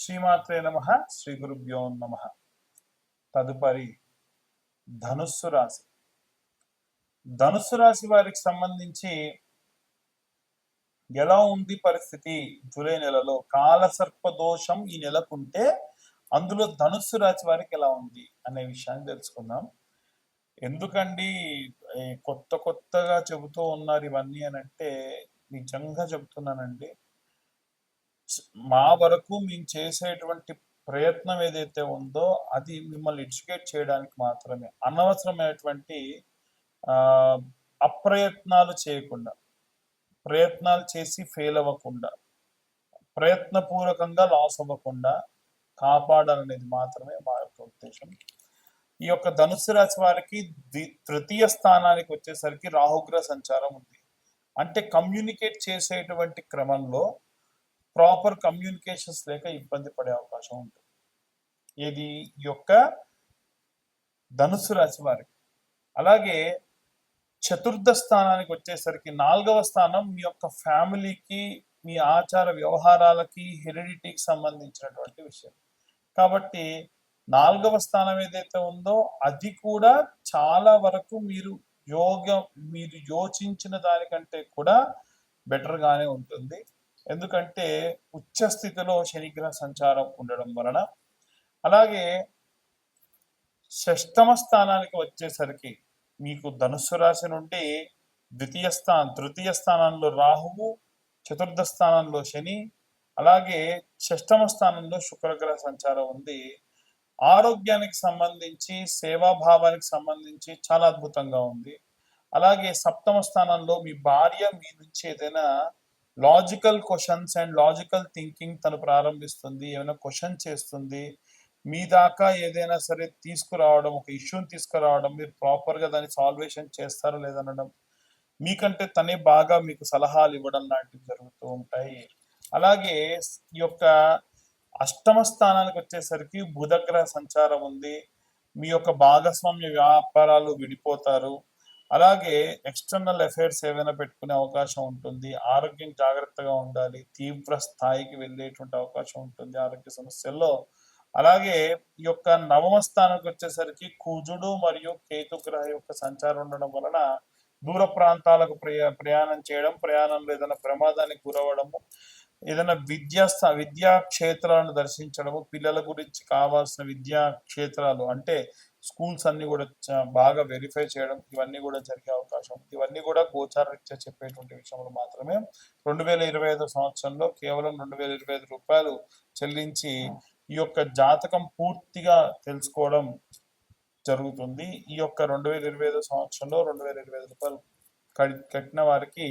శ్రీమాత్రే నమః. శ్రీ గురుభ్యో నమః. తదుపరి ధనుస్సు రాశి. ధనుస్సు రాశి వారికి సంబంధించి ఎలా ఉంది పరిస్థితి? జూలై నెలలో కాలసర్ప దోషం ఈ నెలకుంటే అందులో ధనుస్సు రాశి వారికి ఎలా ఉంది అనే విషయాన్ని తెలుసుకుందాం. ఎందుకండి కొత్తగా చెబుతూ ఉన్నారు ఇవన్నీ అని అంటే నిజంగా చెబుతున్నానండి. మా వరకు మేము చేసేటువంటి ప్రయత్నం ఏదైతే ఉందో అది మిమ్మల్ని ఎడ్యుకేట్ చేయడానికి మాత్రమే. అనవసరమైనటువంటి అప్రయత్నాలు చేయకుండా, ప్రయత్నాలు చేసి ఫెయిల్ అవ్వకుండా, ప్రయత్నపూర్వకంగా లాస్ అవ్వకుండా కాపాడాలనేది మాత్రమే మా యొక్క ఉద్దేశం. ఈ యొక్క ధనుస్సు రాశి వారికి తృతీయ స్థానానికి వచ్చేసరికి రాహుగ్రహ సంచారం ఉంది. అంటే కమ్యూనికేట్ చేసేటువంటి క్రమంలో ప్రాపర్ కమ్యూనికేషన్స్ లేక ఇబ్బంది పడే అవకాశం ఉంటుంది. ఇది ఈ యొక్క ధనుస్సు రాశి వారికి. అలాగే చతుర్థ స్థానానికి వచ్చేసరికి 4వ స్థానం మీ యొక్క ఫ్యామిలీకి, మీ ఆచార వ్యవహారాలకి, హెరిడిటీకి సంబంధించినటువంటి విషయం. కాబట్టి 4వ స్థానం ఏదైతే ఉందో అది కూడా చాలా వరకు మీరు యోచించిన దానికంటే కూడా బెటర్గానే ఉంటుంది. ఎందుకంటే ఉచ్చ స్థితిలో శనిగ్రహ సంచారం ఉండడం వలన. అలాగే షష్టమ స్థానానికి వచ్చేసరికి మీకు ధనుస్సు రాశి నుండి తృతీయ స్థానంలో రాహువు, చతుర్థ స్థానంలో శని, అలాగే షష్టమ స్థానంలో శుక్రగ్రహ సంచారం ఉంది. ఆరోగ్యానికి సంబంధించి, సేవాభావానికి సంబంధించి చాలా అద్భుతంగా ఉంది. అలాగే సప్తమ స్థానంలో మీ భార్య మీ నుంచి ఏదైనా logical questions and logical thinking తను ప్రారంభిస్తుంది, ఏమైనా క్వశ్చన్ చేస్తుంది. మీ దాకా ఏదైనా సరే తీసుకురావడం, ఒక ఇష్యూని తీసుకురావడం, మీరు ప్రాపర్గా దాన్ని సాల్వేషన్ చేస్తారో లేదనడం, మీకంటే తనే బాగా మీకు సలహాలు ఇవ్వడం లాంటివి జరుగుతూ ఉంటాయి. అలాగే ఈ యొక్క అష్టమ స్థానానికి వచ్చేసరికి బుధగ్రహ సంచారం ఉంది. మీ యొక్క భాగస్వామ్య వ్యాపారాలు విడిపోతారు. అలాగే ఎక్స్టర్నల్ అఫైర్స్ ఏవైనా పెట్టుకునే అవకాశం ఉంటుంది. ఆరోగ్యం జాగ్రత్తగా ఉండాలి. తీవ్ర స్థాయికి వెళ్ళేటువంటి అవకాశం ఉంటుంది ఆరోగ్య సమస్యల్లో. అలాగే ఈ యొక్క నవమ స్థానానికి వచ్చేసరికి కుజుడు మరియు కేతు గ్రహ యొక్క సంచారం ఉండడం వలన దూర ప్రాంతాలకు ప్రయాణం చేయడం, ప్రయాణంలో ఏదైనా ప్రమాదానికి గురవడము, ఏదైనా విద్యా క్షేత్రాలను దర్శించడము, పిల్లల గురించి కావాల్సిన విద్యా క్షేత్రాలు అంటే స్కూల్స్ అన్ని కూడా బాగా వెరిఫై చేయడం, ఇవన్నీ కూడా జరిగే అవకాశం ఉంది. ఇవన్నీ కూడా గోచారరీత్యా చెప్పేటువంటి విషయంలో మాత్రమే. 2025 సంవత్సరంలో కేవలం 2025 రూపాయలు చెల్లించి ఈ యొక్క జాతకం పూర్తిగా తెలుసుకోవడం జరుగుతుంది. ఈ యొక్క 2025 సంవత్సరంలో 2025 రూపాయలు కట్టిన వారికి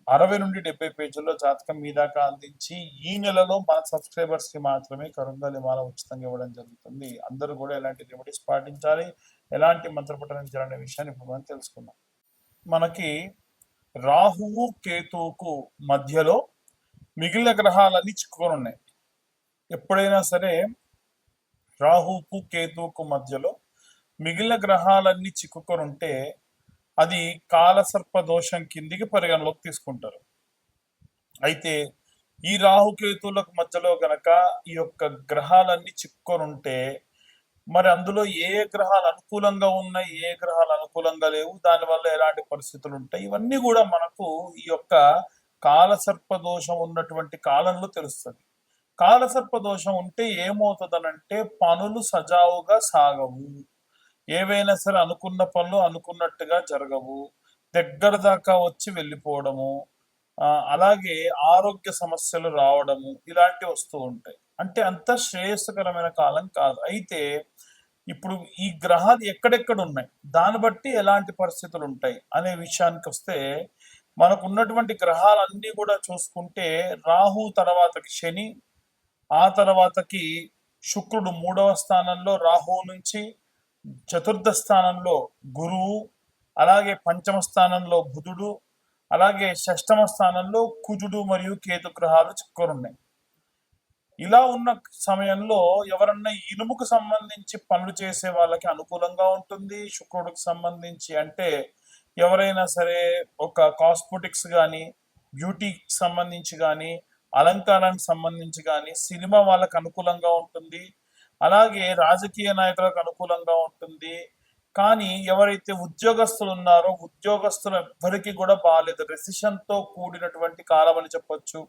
60 నుండి 70 పేజీల్లో జాతకం మీ దాకా అందించి ఈ నెలలో మన సబ్స్క్రైబర్స్ కి మాత్రమే కరుంగలిమాల ఉచితంగా ఇవ్వడం జరుగుతుంది. అందరూ కూడా ఎలాంటి రెమెడీస్ పాటించాలి, ఎలాంటి మంత్రపఠనం విషయాన్ని ఇప్పుడు మనం తెలుసుకుందాం. మనకి రాహువు కేతువుకు మధ్యలో మిగిలిన గ్రహాలన్నీ చిక్కుకొని ఉన్నాయి. ఎప్పుడైనా సరే రాహువుకు కేతువుకు మధ్యలో మిగిలిన గ్రహాలన్నీ చిక్కుకొని ఉంటే అది కాలసర్ప దోషం కిందికి పరిగణలోకి తీసుకుంటారు. అయితే ఈ రాహుకేతువులకు మధ్యలో గనక ఈ యొక్క గ్రహాలన్నీ చిక్కుకొని ఉంటే మరి అందులో ఏ గ్రహాలు అనుకూలంగా ఉన్నాయి, ఏ గ్రహాలు అనుకూలంగా లేవు, దానివల్ల ఎలాంటి పరిస్థితులు ఉంటాయి, ఇవన్నీ కూడా మనకు ఈ యొక్క కాలసర్ప దోషం ఉన్నటువంటి కాలంలో తెలుస్తుంది. కాలసర్ప దోషం ఉంటే ఏమవుతుందనంటే పనులు సజావుగా సాగవు, ఏవైనా సరే అనుకున్న పనులు అనుకున్నట్టుగా జరగవు, దగ్గర దాకా వచ్చి వెళ్ళిపోవడము, అలాగే ఆరోగ్య సమస్యలు రావడము, ఇలాంటివి వస్తూ ఉంటాయి. అంటే అంత శ్రేయస్కరమైన కాలం కాదు. అయితే ఇప్పుడు ఈ గ్రహాలు ఎక్కడెక్కడ ఉన్నాయి, దాన్ని బట్టి ఎలాంటి పరిస్థితులు ఉంటాయి అనే విషయానికి వస్తే మనకు ఉన్నటువంటి గ్రహాలన్నీ కూడా చూసుకుంటే రాహు తర్వాతకి శని, ఆ తర్వాతకి శుక్రుడు 3వ స్థానంలో రాహువు నుంచి, చతుర్థ స్థానంలో గురువు, అలాగే పంచమ స్థానంలో బుధుడు, అలాగే షష్టమ స్థానంలో కుజుడు మరియు కేతు గ్రహాలు చిక్కున్నాయి. ఇలా ఉన్న సమయంలో ఎవరన్నా ఇనుముకు సంబంధించి పనులు చేసే వాళ్ళకి అనుకూలంగా ఉంటుంది. శుక్రుడికి సంబంధించి అంటే ఎవరైనా సరే ఒక కాస్మెటిక్స్ కానీ, బ్యూటీకి సంబంధించి కానీ, అలంకారానికి సంబంధించి కానీ సినిమా వాళ్ళకు అనుకూలంగా ఉంటుంది, అలాగే రాజకీయ నాయకులకు అనుకూలంగా ఉంటుంది. కానీ ఎవరైతే ఉద్యోగస్తులు ఉన్నారో ఉద్యోగస్తులు ఎవ్వరికి కూడా బాగాలేదు, రెసిషన్ తో కూడినటువంటి కాలం అని చెప్పొచ్చు.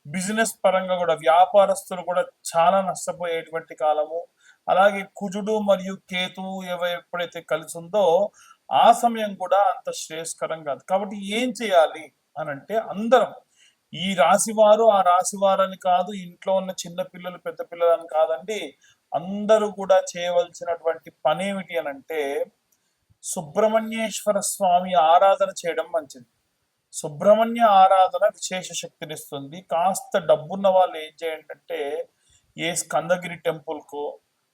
బిజినెస్ పరంగా కూడా వ్యాపారస్తులు కూడా చాలా నష్టపోయేటువంటి కాలము. అలాగే కుజుడు మరియు కేతువు ఎప్పుడైతే కలిసి ఉందో ఆ సమయం కూడా అంత శ్రేయస్కరం కాదు. కాబట్టి ఏం చేయాలి అని అంటే, అందరం ఈ రాశి వారు ఆ రాశి వారని కాదు, ఇంట్లో ఉన్న చిన్న పిల్లలు పెద్ద పిల్లలు అని కాదండి, అందరూ కూడా చేయవలసినటువంటి పని ఏమిటి అని అంటే, సుబ్రహ్మణ్యేశ్వర స్వామి ఆరాధన చేయడం మంచిది. సుబ్రహ్మణ్య ఆరాధన విశేష శక్తినిస్తుంది. కాస్త డబ్బున్న వాళ్ళు ఏం చేయండి అంటే, ఏ స్కందగిరి టెంపుల్కు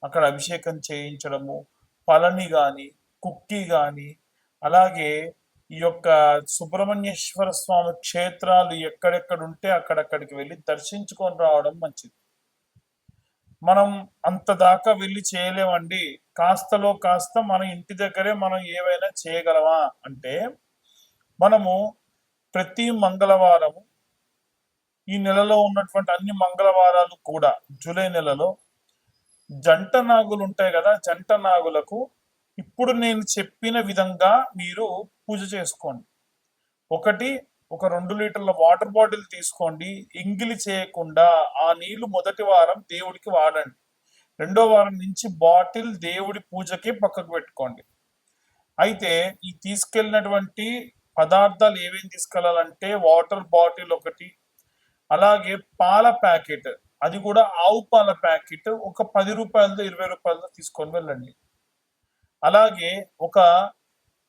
అక్కడ అభిషేకం చేయించడము, పళని కానీ కుక్కి కానీ, అలాగే ఈ యొక్క సుబ్రహ్మణ్యేశ్వర స్వామి క్షేత్రాలు ఎక్కడెక్కడ ఉంటే అక్కడక్కడికి వెళ్ళి దర్శించుకొని రావడం మంచిది. మనం అంత దాకా వెళ్ళి చేయలేమండి, కాస్తలో కాస్త మన ఇంటి దగ్గరే మనం ఏవైనా చేయగలమా అంటే, మనము ప్రతి మంగళవారము ఈ నెలలో ఉన్నటువంటి అన్ని మంగళవారాలు కూడా జూలై నెలలో జంట నాగులు ఉంటాయి కదా, జంట నాగులకు ఇప్పుడు నేను చెప్పిన విధంగా మీరు పూజ చేసుకోండి. ఒక 2 లీటర్ల వాటర్ బాటిల్ తీసుకోండి, ఎంగిలి చేయకుండా ఆ నీళ్లు మొదటి వారం దేవుడికి వాడండి, రెండో వారం నుంచి బాటిల్ దేవుడి పూజకి పక్కకు పెట్టుకోండి. అయితే ఈ తీసుకెళ్ళినటువంటి పదార్థాలు ఏమేమి తీసుకెళ్ళాలంటే, వాటర్ బాటిల్ ఒకటి, అలాగే పాల ప్యాకెట్, అది కూడా ఆవు పాల ప్యాకెట్ ఒక 10 రూపాయలతో 20 రూపాయలతో తీసుకొని వెళ్ళండి. అలాగే ఒక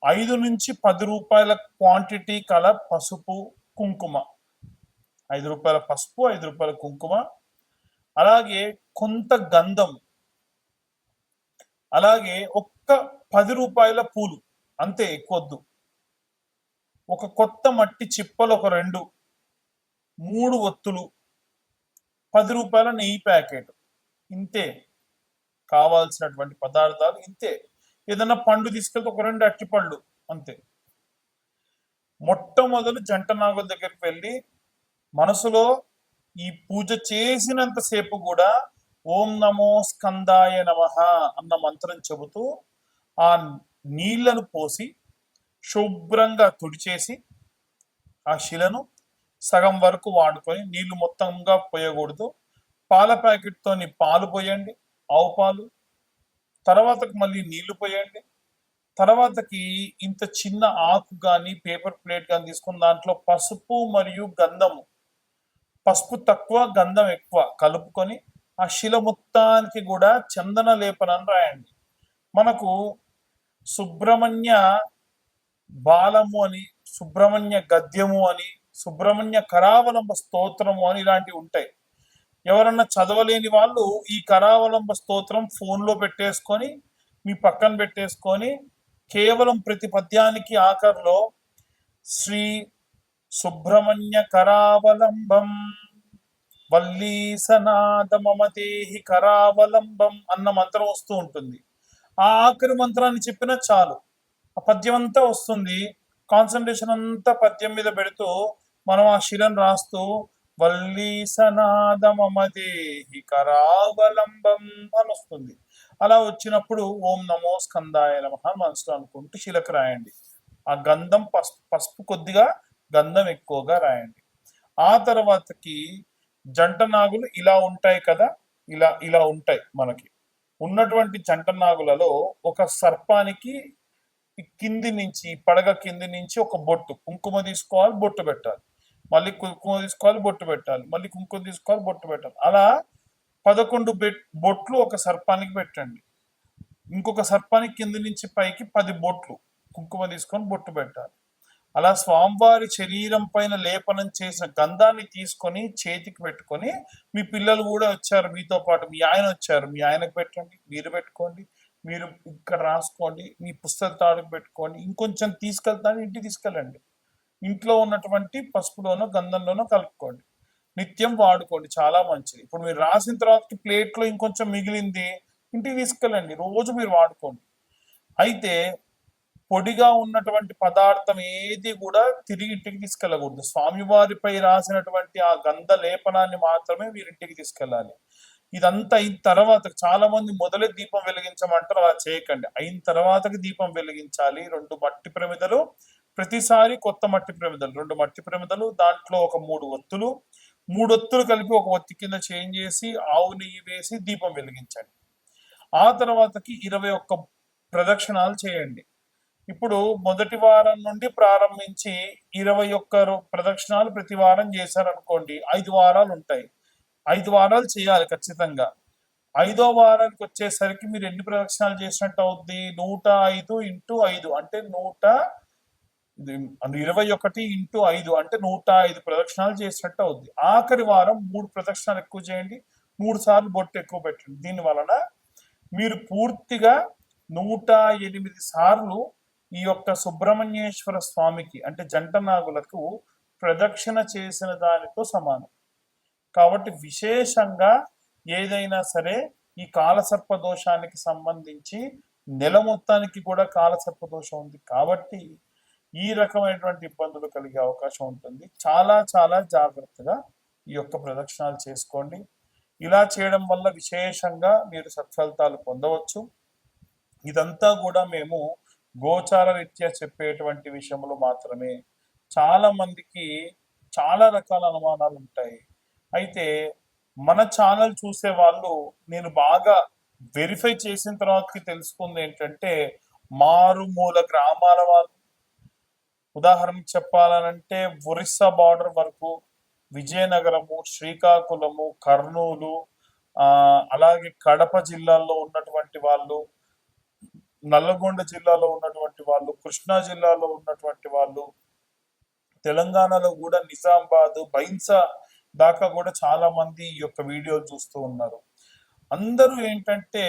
5 నుంచి 10 రూపాయల క్వాంటిటీ కల పసుపు కుంకుమ, 5 రూపాయల పసుపు 5 రూపాయల కుంకుమ, అలాగే కొంత గంధం, అలాగే ఒక్క 10 రూపాయల పూలు, అంతే, ఎక్కువద్దు. ఒక కొత్త మట్టి చిప్పలు ఒక 2, 3 ఒత్తులు, 10 రూపాయల నెయ్యి ప్యాకెట్, ఇంతే కావాల్సినటువంటి పదార్థాలు, ఇంతే. ఏదైనా పండు తీసుకెళ్తే ఒక 2 అరటిపళ్ళు, అంతే. మొట్టమొదలు జంట నాగుల దగ్గరికి వెళ్ళి మనసులో ఈ పూజ చేసినంతసేపు కూడా ఓం నమో స్కందాయ నమః అన్న మంత్రం చెబుతూ ఆ నీళ్లను పోసి శుభ్రంగా తుడిచేసి ఆ శిలను సగం వరకు వాడుకొని, నీళ్లు మొత్తంగా పోయకూడదు, పాల ప్యాకెట్తోని పాలు పోయండి, ఆవు పాలు, తర్వాతకి మళ్ళీ నీళ్లు పోయండి, తర్వాతకి ఇంత చిన్న ఆకు కానీ పేపర్ ప్లేట్ కానీ తీసుకుని దాంట్లో పసుపు మరియు గంధము, పసుపు తక్కువ గంధం ఎక్కువ కలుపుకొని ఆ శిల మొత్తానికి కూడా చందన లేపనం రాయండి. మనకు సుబ్రహ్మణ్య బాలము అని, సుబ్రహ్మణ్య గద్యము అని, సుబ్రహ్మణ్య కరావలంబ స్తోత్రము అని ఇలాంటివి ఉంటాయి. ఎవరన్నా చదవలేని వాళ్ళు ఈ కరావలంబ స్తోత్రం ఫోన్లో పెట్టేసుకొని మీ పక్కన పెట్టేసుకొని కేవలం ప్రతి పద్యానికి ఆఖరిలో శ్రీ సుబ్రహ్మణ్య కరావలంబం వల్లీసనాద మమదేహి కరావలంబం అన్న మంత్రం వస్తూ ఉంటుంది. ఆ ఆఖరి మంత్రాన్ని చెప్పినా చాలు, ఆ పద్యం అంతా వస్తుంది. కాన్సన్ట్రేషన్ అంతా పద్యం మీద పెడుతూ మనం ఆ శిలను రాస్తూ వల్లీసనాద మమదేహి కరావలంబం అని వస్తుంది. అలా వచ్చినప్పుడు ఓం నమో స్కందాయ నమః మనసులో అనుకుంటూ శిలకు రాయండి. ఆ గంధం పసుపు కొద్దిగా, గంధం ఎక్కువగా రాయండి. ఆ తర్వాతకి జంట నాగులు ఇలా ఉంటాయి కదా, ఇలా ఉంటాయి. మనకి ఉన్నటువంటి జంట నాగులలో ఒక సర్పానికి కింది నుంచి, పడగ కింది నుంచి ఒక బొట్టు కుంకుమ తీసుకోవాలి, బొట్టు పెట్టాలి, మళ్ళీ కుంకుమ తీసుకోవాలి, బొట్టు పెట్టాలి, మళ్ళీ కుంకుమ తీసుకోవాలి, బొట్టు పెట్టాలి. అలా 11 బొట్లు ఒక సర్పానికి పెట్టండి. ఇంకొక సర్పానికి కింది నుంచి పైకి 10 బొట్లు కుంకుమ తీసుకొని బొట్టు పెట్టాలి. అలా స్వామివారి శరీరం పైన లేపనం చేసిన గంధాన్ని తీసుకొని చేతికి పెట్టుకొని, మీ పిల్లలు కూడా వచ్చారు మీతో పాటు, మీ ఆయన వచ్చారు, మీ ఆయనకు పెట్టండి, మీరు పెట్టుకోండి, మీరు ఇక్కడ రాసుకోండి, మీ పుస్తక తాడుకు పెట్టుకోండి, ఇంకొంచెం తీసుకెళ్తాను ఇంటికి తీసుకెళ్ళండి, ఇంట్లో ఉన్నటువంటి పసుపులోనో గంధంలోనో కలుపుకోండి, నిత్యం వాడుకోండి, చాలా మంచిది. ఇప్పుడు మీరు రాసిన తర్వాత ప్లేట్లో ఇంకొంచెం మిగిలింది ఇంటికి తీసుకెళ్ళండి, రోజు మీరు వాడుకోండి. అయితే పొడిగా ఉన్నటువంటి పదార్థం ఏది కూడా తిరిగి ఇంటికి తీసుకెళ్ళకూడదు. స్వామివారిపై రాసినటువంటి ఆ గంధ లేపనాన్ని మాత్రమే మీరు ఇంటికి తీసుకెళ్ళాలి. ఇదంతా అయిన తర్వాత చాలా మంది మొదలే దీపం వెలిగించమంటారు, అలా చేయకండి. అయిన తర్వాతకి దీపం వెలిగించాలి. 2 మట్టి ప్రమిదలు, ప్రతిసారి కొత్త మట్టి ప్రమిదలు, 2 మట్టి ప్రమిదలు, దాంట్లో ఒక 3 ఒత్తులు, 3 ఒత్తులు కలిపి ఒక ఒత్తి కింద చేంజ్ చేసి ఆవు నెయ్యి వేసి దీపం వెలిగించండి. ఆ తర్వాతకి 21 ప్రదక్షిణాలు చేయండి. ఇప్పుడు మొదటి వారం నుండి ప్రారంభించి 21 ప్రదక్షిణాలు ప్రతి వారం చేశారనుకోండి, 5 వారాలు ఉంటాయి. 5 వారాలు చేయాలి ఖచ్చితంగా. 5వ వారానికి వచ్చేసరికి మీరు ఎన్ని ప్రదక్షిణాలు చేసినట్టు అవుద్ది? 105 ఇంటూ 5 అంటే 21 ఇంటూ 5 అంటే 105 ప్రదక్షిణాలు చేసినట్టు అవుద్ది. ఆఖరి వారం 3 ప్రదక్షిణాలు ఎక్కువ చేయండి, 3 సార్లు బొట్టు ఎక్కువ పెట్టండి. దీని వలన మీరు పూర్తిగా 108 సార్లు ఈ యొక్క సుబ్రహ్మణ్యేశ్వర స్వామికి అంటే జంట నాగులకు ప్రదక్షిణ చేసిన దానితో సమానం. కాబట్టి విశేషంగా ఏదైనా సరే ఈ కాలసర్ప దోషానికి సంబంధించి నెల మొత్తానికి కూడా కాలసర్ప దోషం ఉంది కాబట్టి ఈ రకమైనటువంటి ఇబ్బందులు కలిగే అవకాశం ఉంటుంది. చాలా చాలా జాగ్రత్తగా ఈ యొక్క ప్రదక్షిణాలు చేసుకోండి. ఇలా చేయడం వల్ల విశేషంగా మీరు సత్ఫలితాలు పొందవచ్చు. ఇదంతా కూడా మేము గోచార రీత్యా చెప్పేటువంటి విషయంలో మాత్రమే. చాలా మందికి చాలా రకాల అనుమానాలు ఉంటాయి. అయితే మన ఛానల్ చూసే వాళ్ళు నేను బాగా వెరిఫై చేసిన తర్వాతకి తెలుసుకుంది ఏంటంటే, మారుమూల గ్రామాల వాళ్ళు, ఉదాహరణకు చెప్పాలనంటే ఒరిస్సా బార్డర్ వరకు, విజయనగరము, శ్రీకాకుళము, కర్నూలు, అలాగే కడప జిల్లాల్లో ఉన్నటువంటి వాళ్ళు, నల్లగొండ జిల్లాలో ఉన్నటువంటి వాళ్ళు, కృష్ణా జిల్లాలో ఉన్నటువంటి వాళ్ళు, తెలంగాణలో కూడా నిజామాబాద్, బైన్సా దాకా కూడా చాలా మంది ఈ యొక్క వీడియోలు చూస్తూ ఉన్నారు. అందరూ ఏంటంటే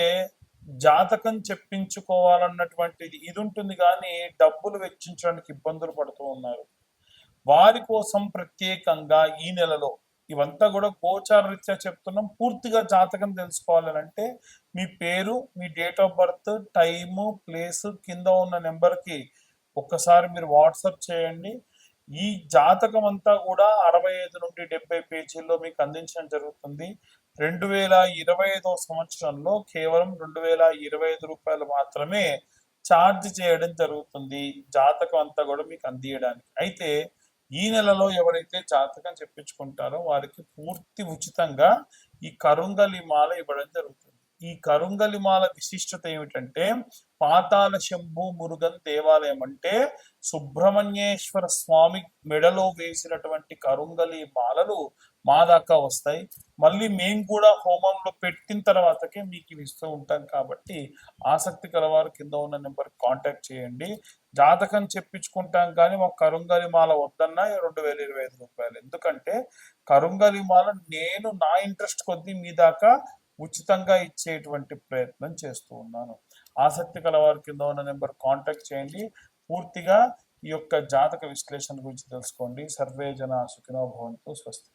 జాతకం చెప్పించుకోవాలన్నటువంటిది ఇది ఉంటుంది, కానీ డబ్బులు వెచ్చించడానికి ఇబ్బందులు పడుతూ ఉన్నారు. వారి కోసం ప్రత్యేకంగా ఈ నెలలో ఇవంతా కూడా గోచార రీత్యా చెప్తున్నాం. పూర్తిగా జాతకం తెలుసుకోవాలంటే మీ పేరు, మీ date of birth, time, place కింద ఉన్న నెంబర్కి ఒక్కసారి మీరు వాట్సాప్ చేయండి. ఈ జాతకం అంతా కూడా 65 నుండి 70 పేజీల్లో మీకు అందించడం జరుగుతుంది. 2025వ సంవత్సరంలో కేవలం 2025 రూపాయలు మాత్రమే ఛార్జ్ చేయడం జరుగుతుంది జాతకం అంతా కూడా మీకు అందియడానికి. అయితే ఈ నెలలో ఎవరైతే జాతకం చెప్పించుకుంటారో వారికి పూర్తి ఉచితంగా ఈ కరుంగలి మాల ఇవ్వడం జరుగుతుంది. ఈ కరుంగలి మాల విశిష్టత ఏమిటంటే, పాతాళ శంభు మురుగన్ దేవాలయం అంటే సుబ్రహ్మణ్యేశ్వర స్వామి మెడలో వేసినటువంటి కరుంగలి మాలలు మా దాకా వస్తాయి. మళ్ళీ మేము కూడా హోమంలో పెట్టిన తర్వాతకే మీకు ఇవి ఇస్తూ ఉంటాం. కాబట్టి ఆసక్తి కలవారు కింద ఉన్న నెంబర్ కాంటాక్ట్ చేయండి. జాతకం చెప్పించుకుంటాం కానీ మాకు కరుంగలి మాల వద్దన్నా 2025 రూపాయలు. ఎందుకంటే కరుంగలి మాల నేను నా ఇంట్రెస్ట్ కొద్దీ మీ దాకా ఉచితంగా ఇచ్చేటువంటి ప్రయత్నం చేస్తూ ఉన్నాను. ఆసక్తి కలవారు కింద ఉన్న నెంబర్ కాంటాక్ట్ చేయండి. పూర్తిగా ఈ యొక్క జాతక విశ్లేషణ గురించి తెలుసుకోండి. సర్వే జన సుఖినో భవంతు. స్వస్తి.